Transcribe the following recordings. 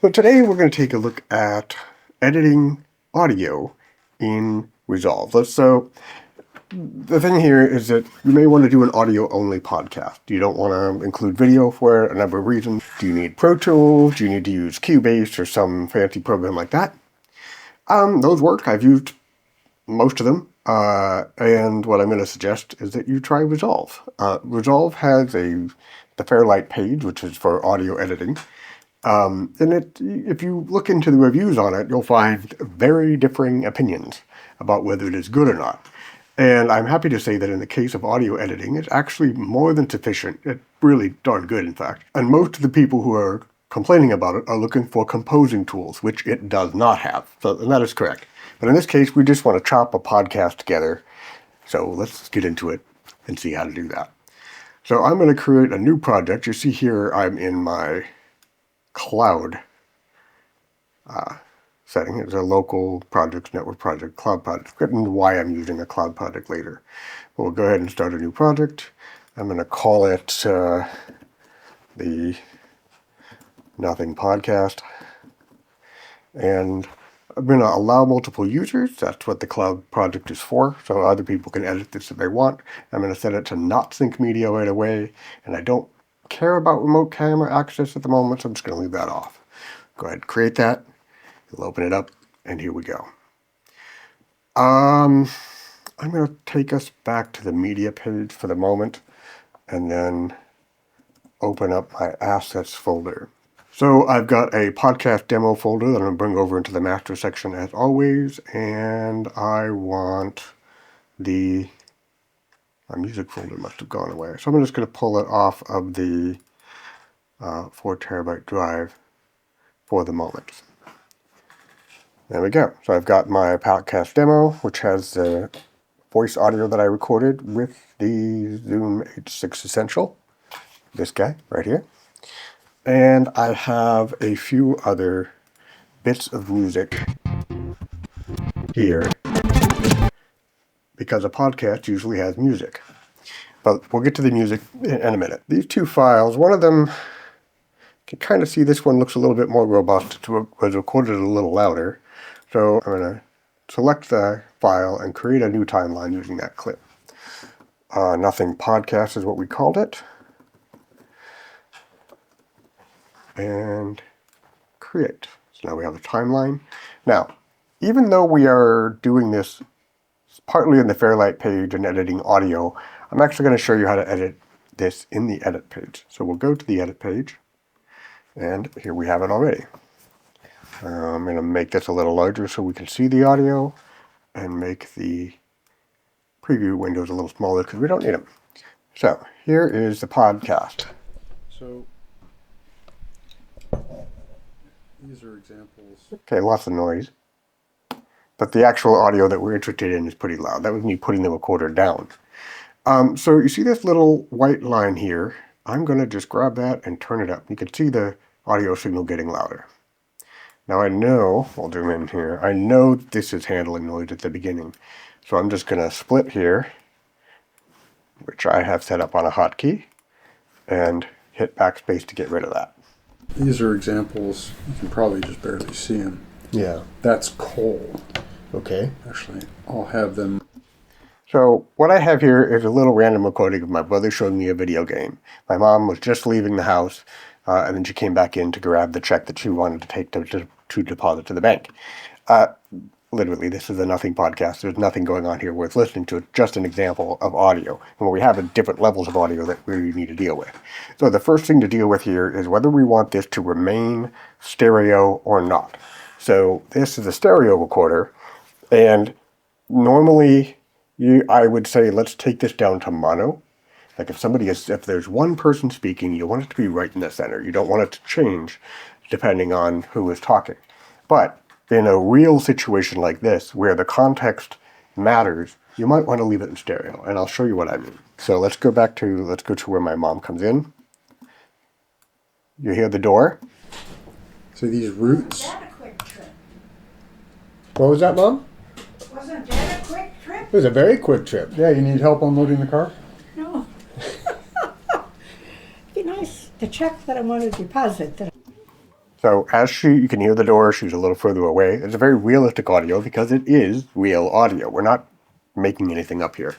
So today we're going to take a look at editing audio in Resolve. So the thing here is that you may want to do an audio-only podcast. You don't want to include video for a number of reasons. Do you need Pro Tools? Do you need to use Cubase or some fancy program like that? Those work. I've used most of them. And what I'm going to suggest is that you try Resolve. Resolve has the Fairlight page, which is for audio editing. And if you look into the reviews on it, you'll find very differing opinions about whether it is good or not. And I'm happy to say that in the case of audio editing, it's actually more than sufficient. It's really darn good, in fact. And most of the people who are complaining about it are looking for composing tools, which it does not have. And that is correct. But in this case, we just want to chop a podcast together. So let's get into it and see how to do that. So I'm going to create a new project. You see here, I'm in my cloud setting. It's a local projects, network project, cloud project. Get into why I'm using a cloud project later. But we'll go ahead and start a new project. I'm going to call it the Nothing Podcast. And I'm going to allow multiple users. That's what the cloud project is for. So other people can edit this if they want. I'm going to set it to not sync media right away. And I don't care about remote camera access at the moment, so I'm just going to leave that off. Go ahead and create that. We'll open it up, and here we go. I'm going to take us back to the media page for the moment, and then open up my assets folder. So I've got a podcast demo folder that I'm going to bring over into the master section as always, and I want my music folder must have gone away. So I'm just going to pull it off of the 4 terabyte drive for the moment. There we go. So I've got my podcast demo, which has the voice audio that I recorded with the Zoom H6 Essential. This guy right here. And I have a few other bits of music here, because a podcast usually has music. But we'll get to the music in a minute. These two files, one of them, you can kind of see this one looks a little bit more robust. It was recorded a little louder. So I'm going to select the file and create a new timeline using that clip. Nothing Podcast is what we called it. And create. So now we have a timeline. Now, even though we are doing this partly in the Fairlight page and editing audio, I'm actually going to show you how to edit this in the edit page. So we'll go to the edit page, and here we have it already. I'm going to make this a little larger so we can see the audio, and make the preview windows a little smaller because we don't need them. So here is the podcast. So these are examples. Okay, lots of noise. But the actual audio that we're interested in is pretty loud. That was me putting the recorder down. So you see this little white line here. I'm going to just grab that and turn it up. You can see the audio signal getting louder. Now I know, I'll zoom in here, I know this is handling noise at the beginning. So I'm just going to split here, which I have set up on a hotkey, and hit backspace to get rid of that. These are examples. You can probably just barely see them. Yeah. That's coal. Okay. Actually, I'll have them. So what I have here is a little random recording of my brother showing me a video game. My mom was just leaving the house, and then she came back in to grab the check that she wanted to take to deposit to the bank. Literally, this is a Nothing Podcast. There's nothing going on here worth listening to. It's just an example of audio. And we have different levels of audio that we need to deal with. So the first thing to deal with here is whether we want this to remain stereo or not. So this is a stereo recorder, and normally I would say let's take this down to mono. Like if there's one person speaking, you want it to be right in the center. You don't want it to change depending on who is talking. But in a real situation like this, where the context matters, you might want to leave it in stereo, and I'll show you what I mean. So let's go to where my mom comes in. You hear the door? So these roots. Wasn't that a quick trip? What was that, Mom? Wasn't that a quick trip? It was a very quick trip. Yeah, you need help unloading the car? No. It'd be nice. The check that I want to deposit. So as you can hear the door, she's a little further away. It's a very realistic audio because it is real audio. We're not making anything up here.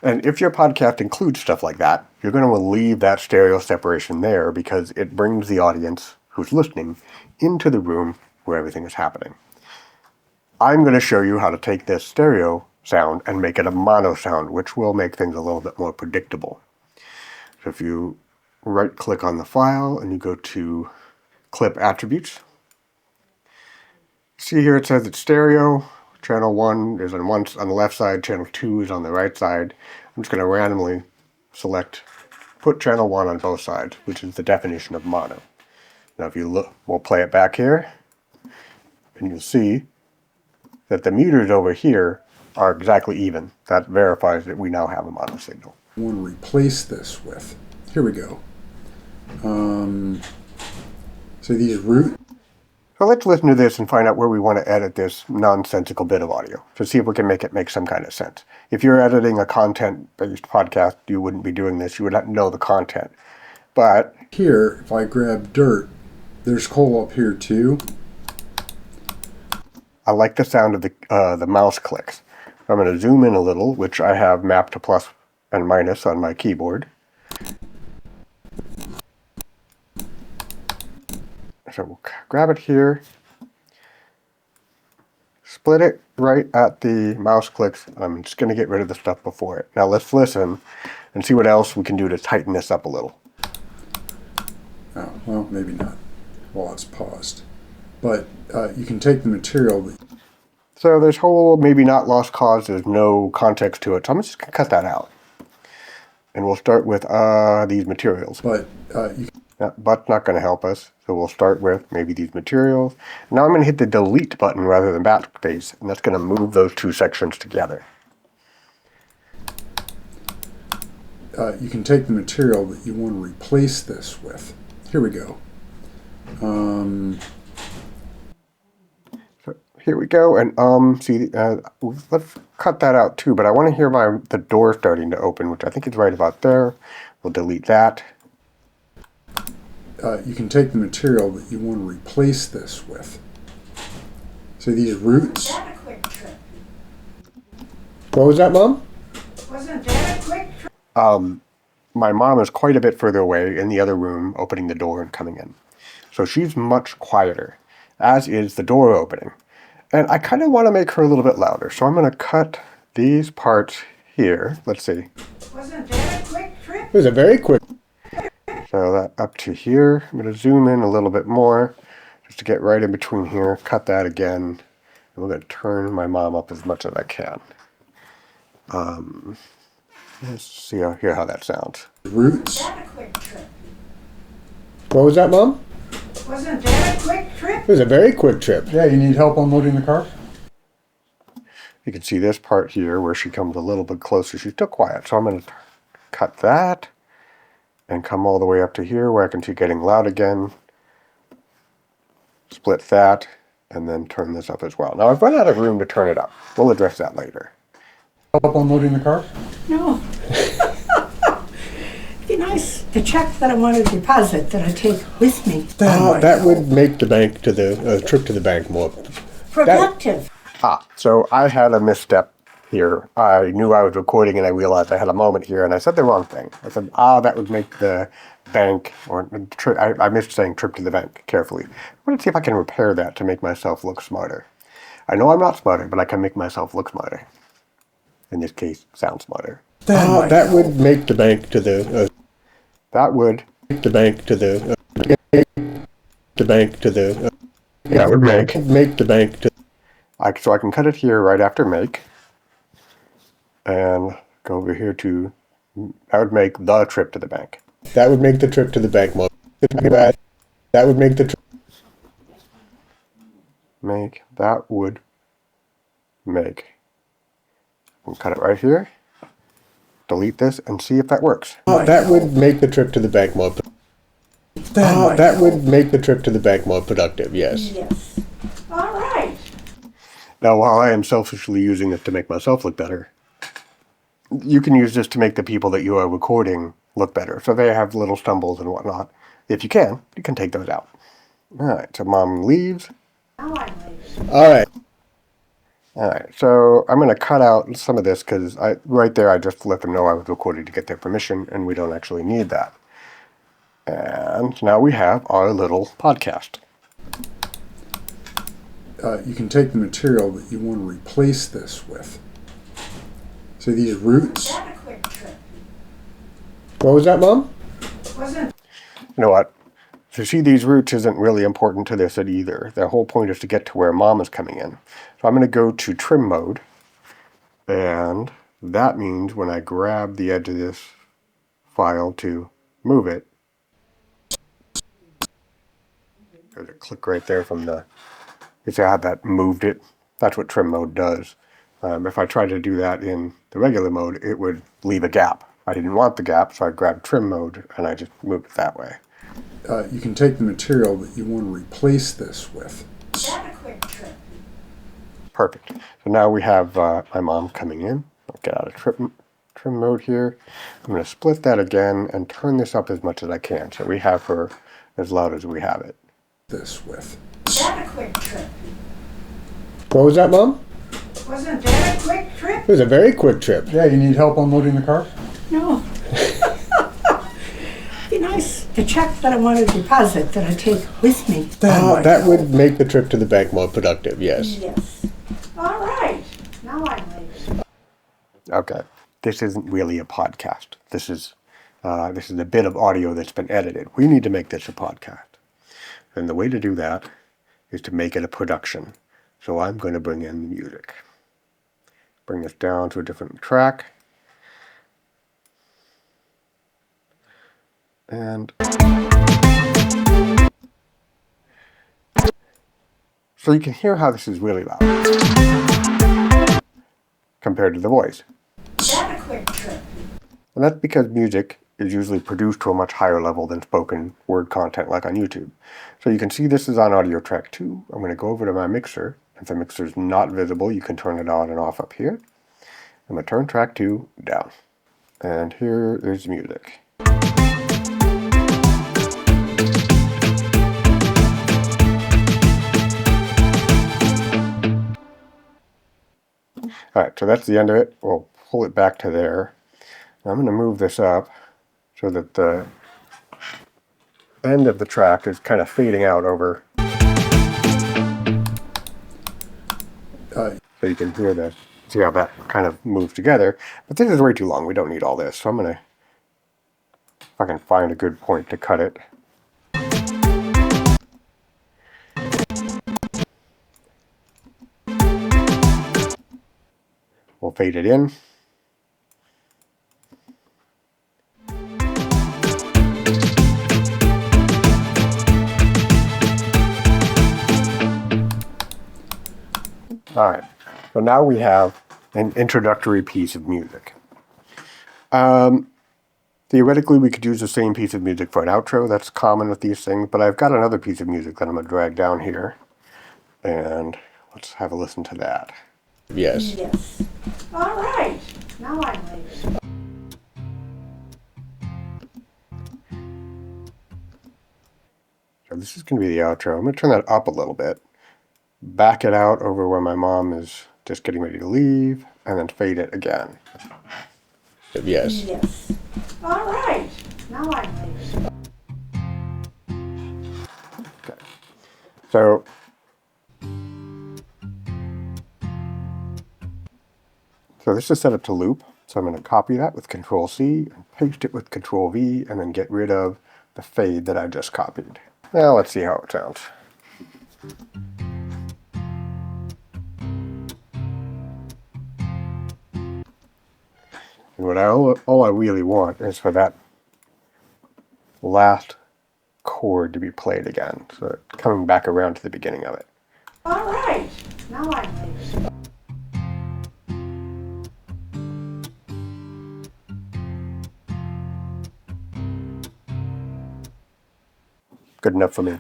And if your podcast includes stuff like that, you're going to leave that stereo separation there because it brings the audience who's listening into the room where everything is happening. I'm going to show you how to take this stereo sound and make it a mono sound, which will make things a little bit more predictable. So if you right click on the file and you go to clip attributes, see here it says it's stereo. Channel 1 is on the left side, channel 2 is on the right side. I'm just going to randomly put channel 1 on both sides, which is the definition of mono. Now if you look, we'll play it back here, and you'll see that the meters over here are exactly even. That verifies that we now have a mono signal. I want to replace this with. Here we go. So these root. So let's listen to this and find out where we want to edit this nonsensical bit of audio to see if we can make it make some kind of sense. If you're editing a content-based podcast, you wouldn't be doing this. You would not know the content. But Here, if I grab dirt, there's coal up here too. I like the sound of the mouse clicks. I'm going to zoom in a little, which I have mapped to plus and minus on my keyboard. So we'll grab it here, split it right at the mouse clicks. I'm just going to get rid of the stuff before it. Now let's listen and see what else we can do to tighten this up a little. Oh, well, maybe not while it's paused. But you can take the material. So this whole maybe not lost cause, there's no context to it. So I'm just going to cut that out. And we'll start with these materials. But But's not going to help us. So we'll start with maybe these materials. Now I'm going to hit the delete button rather than backspace, and that's going to move those two sections together. you can take the material that you want to replace this with. Here we go. So here we go, and let's cut that out too. But I want to hear the door starting to open, which I think is right about there. We'll delete that. You can take the material that you want to replace this with. So these roots. Wasn't that a quick trip? What was that, Mom? Wasn't that a quick trip? My mom is quite a bit further away in the other room, opening the door and coming in. So she's much quieter, as is the door opening. And I kind of want to make her a little bit louder. So I'm going to cut these parts here. Let's see. Wasn't that a quick trip? It was a very quick. So that up to here. I'm going to zoom in a little bit more just to get right in between here. Cut that again. And we're going to turn my mom up as much as I can. Let's hear how that sounds. Roots. Wasn't that a quick trip? What was that, Mom? Wasn't that a quick trip? It was a very quick trip. Yeah, you need help unloading the car? You can see this part here where she comes a little bit closer. She's still quiet. So I'm going to cut that and come all the way up to here where I can see getting loud again. Split that and then turn this up as well. Now I've run out of room to turn it up. We'll address that later. Help unloading the car? No. It'd be nice. The check that I want to deposit that I take with me. That would make the bank to the trip to the bank more. Productive. So I had a misstep here. I knew I was recording and I realized I had a moment here and I said the wrong thing. I said, that would make the bank, I missed saying trip to the bank carefully. I'm going to see if I can repair that to make myself look smarter. I know I'm not smarter, but I can make myself look smarter. In this case, sound smarter. That would make the bank to the... that would make the bank to the... the bank to the... that would make the bank to... So I can cut it here right after make. And go over here to... that would make the trip to the bank. That would make the trip to the bank more... that would make the... that would make... we'll cut it right here. Delete this and see if that works. That would make the trip to the bank more... that would make the trip to the bank more productive, yes. Yes. All right. Now, while I am selfishly using it to make myself look better, you can use this to make the people that you are recording look better. So they have little stumbles and whatnot. If you can take those out. All right, so Mom leaves. Now I'm leaving. All right. All right, so I'm going to cut out some of this because right there I just let them know I was recording to get their permission, and we don't actually need that. And now we have our little podcast. You can take the material that you want to replace this with. So these roots. Wasn't that a quick trip? What was that, Mom? Wasn't You know what? So see, these roots isn't really important to this either. The whole point is to get to where Mom is coming in. So I'm going to go to trim mode. And that means when I grab the edge of this file to move it, there's a click right there from the, you see how that moved it? That's what trim mode does. If I tried to do that in the regular mode, it would leave a gap. I didn't want the gap, so I grabbed trim mode and I just moved it that way. You can take the material that you want to replace this with. that a quick trip? Perfect. So now we have my mom coming in. I'll get out of trim mode here. I'm going to split that again and turn this up as much as I can. So we have her as loud as we have it. This with. That a quick trip? What was that, Mom? Wasn't that a quick trip? It was a very quick trip. Yeah, you need help unloading the car? No. Be nice to check that I want a deposit that I take with me. That would make the trip to the bank more productive, yes. Yes. All right. Now I'm leaving. Okay. This isn't really a podcast. This is a bit of audio that's been edited. We need to make this a podcast. And the way to do that is to make it a production. So I'm going to bring in the music. Bring this down to a different track. And so you can hear how this is really loud compared to the voice. That a quick trip? And that's because music is usually produced to a much higher level than spoken word content like on YouTube. So you can see this is on audio track 2. I'm going to go over to my mixer. If the mixer is not visible, you can turn it on and off up here. I'm going to turn track 2 down. And here is music. Alright, so that's the end of it. We'll pull it back to there. I'm going to move this up so that the end of the track is kind of fading out over. So you can hear this. See how that kind of moves together. But this is way too long. We don't need all this. So I'm going to, if I can find a good point to cut it. We'll fade it in. All right, so now we have an introductory piece of music. Theoretically, we could use the same piece of music for an outro. That's common with these things, but I've got another piece of music that I'm going to drag down here. And let's have a listen to that. Yes. Yes. All right. Now I'm leaving. So this is going to be the outro. I'm going to turn that up a little bit. Back it out over where my mom is just getting ready to leave, and then fade it again. Yes. Yes. All right. Now I'm leaving. Okay. So this is set up to loop. So I'm going to copy that with Control C and paste it with Control V, and then get rid of the fade that I just copied. Now let's see how it sounds. And all I really want is for that last chord to be played again. So coming back around to the beginning of it. All right. Now I'm leaving. Good enough for me.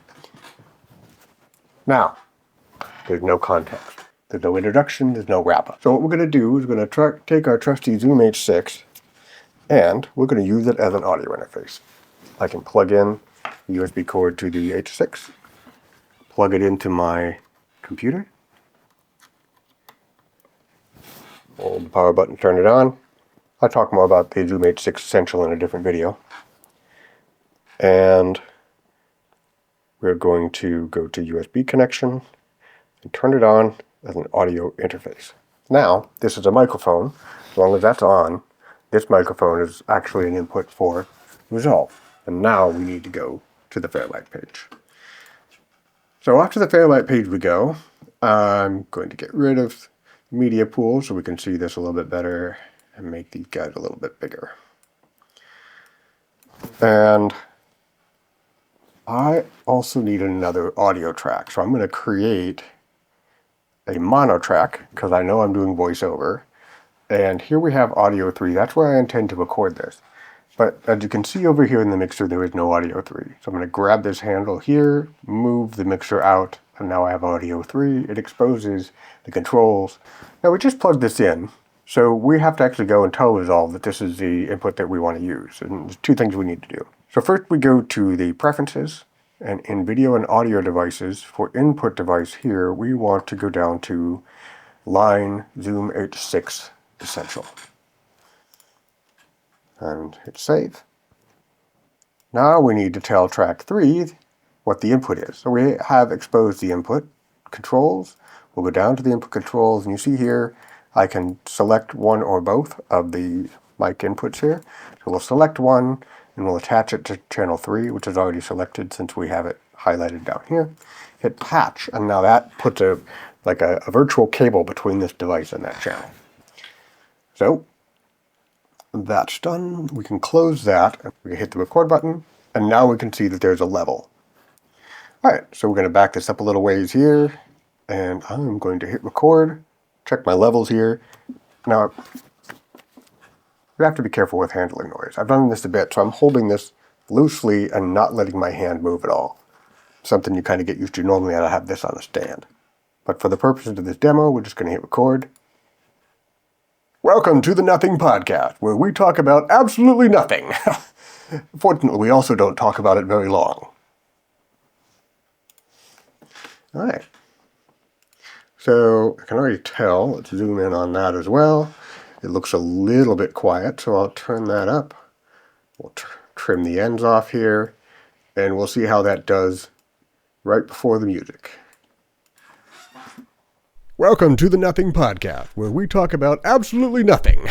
Now, there's no context. There's no introduction, there's no wrap-up. So what we're going to do is we're going to take our trusty Zoom H6 and we're going to use it as an audio interface. I can plug in the USB cord to the H6 plug it into my computer. Hold the power button, turn it on. I'll talk more about the Zoom H6 Essential in a different video. And we're going to go to USB connection and turn it on as an audio interface. Now, this is a microphone. As long as that's on, this microphone is actually an input for Resolve. And now we need to go to the Fairlight page. So after the Fairlight page we go, I'm going to get rid of media pool so we can see this a little bit better and make these guys a little bit bigger. And I also need another audio track. So I'm going to create a mono track because I know I'm doing voiceover. And here we have audio 3. That's where I intend to record this. But as you can see over here in the mixer, there is no audio 3. So I'm going to grab this handle here, move the mixer out, and now I have audio 3. It exposes the controls. Now we just plugged this in, so we have to actually go and tell Resolve that this is the input that we want to use. And there's two things we need to do. So first we go to the preferences, and in video and audio devices, for input device here, we want to go down to line Zoom H6 Essential. And hit save. Now we need to tell track 3 what the input is. So we have exposed the input controls. We'll go down to the input controls, and you see here I can select one or both of the mic inputs here. So we'll select one and we'll attach it to channel 3, which is already selected since we have it highlighted down here. Hit patch, and now that puts a virtual cable between this device and that channel. So that's done. We can close that. We can hit the record button, and now we can see that there's a level. Alright, so we're going to back this up a little ways here, and I'm going to hit record, check my levels here. Now, you have to be careful with handling noise. I've done this a bit, so I'm holding this loosely and not letting my hand move at all. Something you kind of get used to. Normally I have this on a stand. But for the purposes of this demo, we're just going to hit record. Welcome to the Nothing Podcast, where we talk about absolutely nothing. Fortunately, we also don't talk about it very long. Alright. So, I can already tell. Let's zoom in on that as well. It looks a little bit quiet, so I'll turn that up. We'll trim the ends off here, and we'll see how that does right before the music. Welcome to the Nothing Podcast, where we talk about absolutely nothing.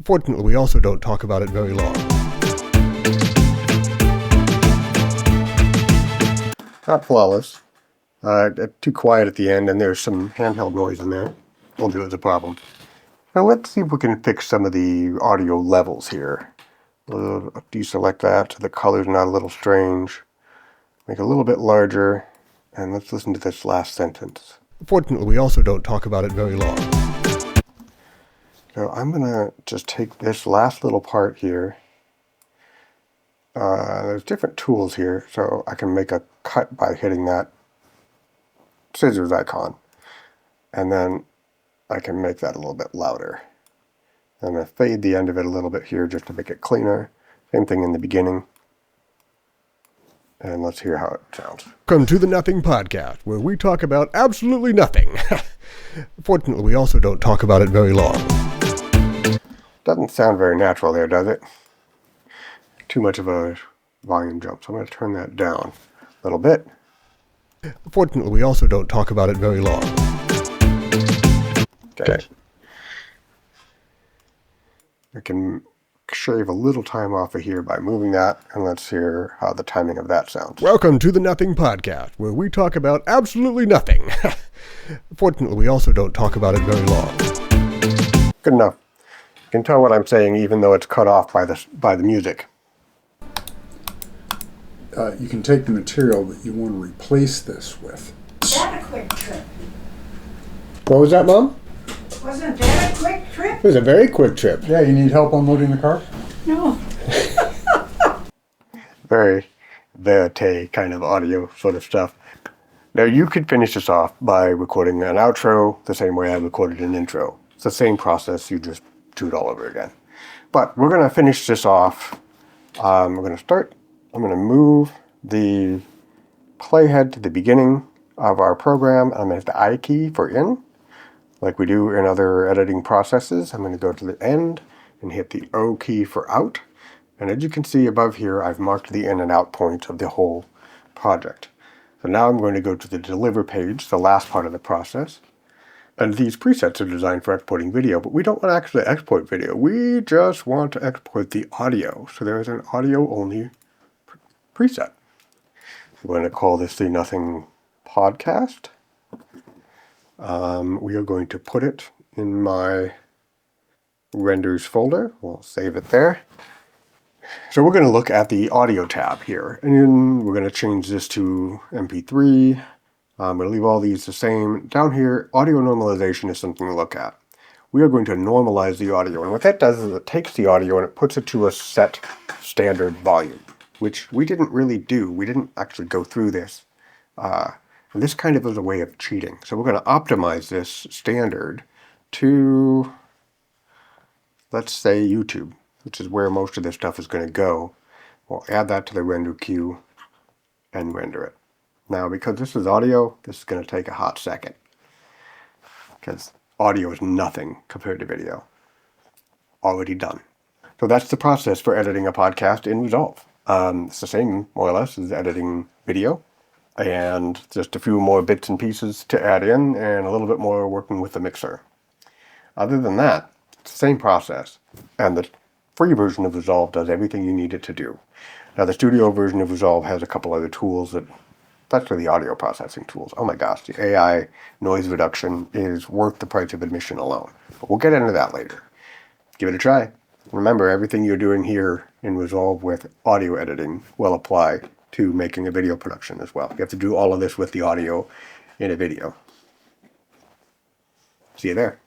Fortunately, we also don't talk about it very long. Not flawless. Too quiet at the end, and there's some handheld noise in there. Told you it was a problem. Now let's see if we can fix some of the audio levels here. Deselect that so the color's not a little strange. Make it a little bit larger, and let's listen to this last sentence. Fortunately, we also don't talk about it very long. So I'm going to just take this last little part here. There's different tools here, so I can make a cut by hitting that scissors icon. And then I can make that a little bit louder. I'm going to fade the end of it a little bit here just to make it cleaner. Same thing in the beginning. And let's hear how it sounds. Welcome to the Nothing Podcast, where we talk about absolutely nothing. Fortunately, we also don't talk about it very long. Doesn't sound very natural there, does it? Too much of a volume jump, so I'm going to turn that down a little bit. Fortunately, we also don't talk about it very long. Okay. I can shave a little time off of here by moving that, and let's hear how the timing of that sounds. Welcome to the Nothing Podcast, where we talk about absolutely nothing. Fortunately, we also don't talk about it very long. Good enough. You can tell what I'm saying even though it's cut off by the music. You can take the material that you want to replace this with. Was that a quick trip? What was that, Mom? Wasn't that a quick trip? It was a very quick trip. Yeah, you need help unloading the car? No. Very verite kind of audio sort of stuff. Now you could finish this off by recording an outro the same way I recorded an intro. It's the same process, you just do it all over again. But we're going to finish this off. I'm going to move the playhead to the beginning of our program. I'm going to hit the I key for in, like we do in other editing processes. I'm going to go to the end and hit the O key for out. And as you can see above here, I've marked the in and out points of the whole project. So now I'm going to go to the deliver page, the last part of the process. And these presets are designed for exporting video, but we don't want to actually export video. We just want to export the audio. So there is an audio only preset. I'm going to call this the Nothing Podcast. We are going to put it in my renders folder. We'll save it there. So we're going to look at the audio tab here, and then we're going to change this to MP3. I'm going to leave all these the same. Down here, audio normalization is something to look at. We are going to normalize the audio, and what that does is it takes the audio and it puts it to a set standard volume, which we didn't really do. We didn't actually go through this. And this kind of is a way of cheating. So we're going to optimize this standard to, let's say, YouTube, which is where most of this stuff is going to go. We'll add that to the render queue and render it. Now, because this is audio, this is going to take a hot second, because audio is nothing compared to video. Already done. So that's the process for editing a podcast in Resolve. It's the same, more or less, as editing video, and just a few more bits and pieces to add in, and a little bit more working with the mixer. Other than that, it's the same process, and the free version of Resolve does everything you need it to do. Now, the studio version of Resolve has a couple other tools that's for the audio processing tools. Oh my gosh, the AI noise reduction is worth the price of admission alone. But we'll get into that later. Give it a try. Remember, everything you're doing here in Resolve with audio editing will apply to making a video production as well. You have to do all of this with the audio in a video. See you there.